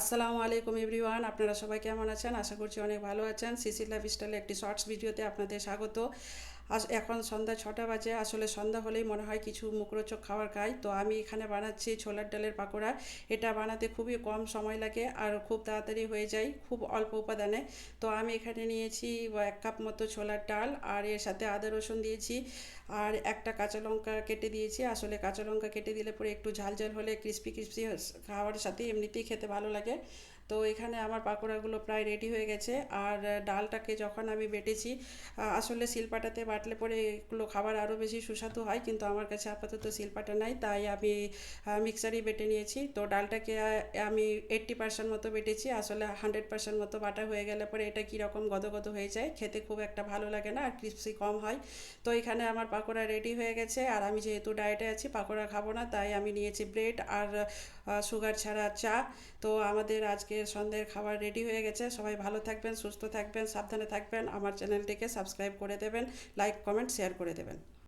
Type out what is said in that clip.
আসসালামু আলাইকুম এভরিওয়ান, আপনারা সবাই কেমন আছেন? আশা করছি অনেক ভালো আছেন। সিসি লাইফস্টাইলে একটি শর্টস ভিডিওতে আপনাদের স্বাগত। এখন সন্ধ্যা 6টা বাজে। আসলে সন্ধ্যা হলেই মনে হয় কিছু মুখরোচক খাবার খাই। তো আমি এখানে বানাচ্ছি ছোলার ডালের পাকোড়া। এটা বানাতে খুবই কম সময় লাগে আর খুব তাড়াতাড়ি হয়ে যায়, খুব অল্প উপাদানে। তো আমি এখানে নিয়েছি 1 কাপ মতো ছোলার ডাল, আর এর সাথে আদা রসুন দিয়েছি, আর একটা কাঁচা লঙ্কা কেটে দিয়েছি। আসলে কাঁচা লঙ্কা কেটে দিলে পরে একটু ঝাল ঝাল হলে ক্রিস্পি ক্রিস্পি খাওয়ার সাথে এমনিতেই খেতে ভালো লাগে। তো এখানে আমার পাকোড়াগুলো প্রায় রেডি হয়ে গেছে। আর ডালটাকে যখন আমি বেটেছি, আসলে শিলপাটাতে বাটলে পরে এগুলো খাবার আরও বেশি সুস্বাদু হয়, কিন্তু আমার কাছে আপাতত শিলপাটা নাই, তাই আমি মিক্সারেই বেটে নিয়েছি। তো ডালটাকে আমি 80% মতো বেটেছি। আসলে 100% মতো বাটা হয়ে গেলে পরে এটা কীরকম গদগদ হয়ে যায়, খেতে খুব একটা ভালো লাগে না আর ক্রিস্পি কম হয়। তো এখানে আমার পাকোড়া রেডি হয়ে গেছে। আর আমি যেহেতু ডায়েটে আছি, পাকোড়া খাবো না, তাই আমি নিয়েছি ব্রেড আর সুগার ছাড়া চা। তো আমাদের আজকের সন্ধ্যের খাবার রেডি হয়ে গেছে। সবাই ভালো থাকবেন, সুস্থ থাকবেন, সাবধানে থাকবেন। আমার চ্যানেলটিকে সাবস্ক্রাইব করে দেবেন, লাইক কমেন্ট শেয়ার করে দেবেন।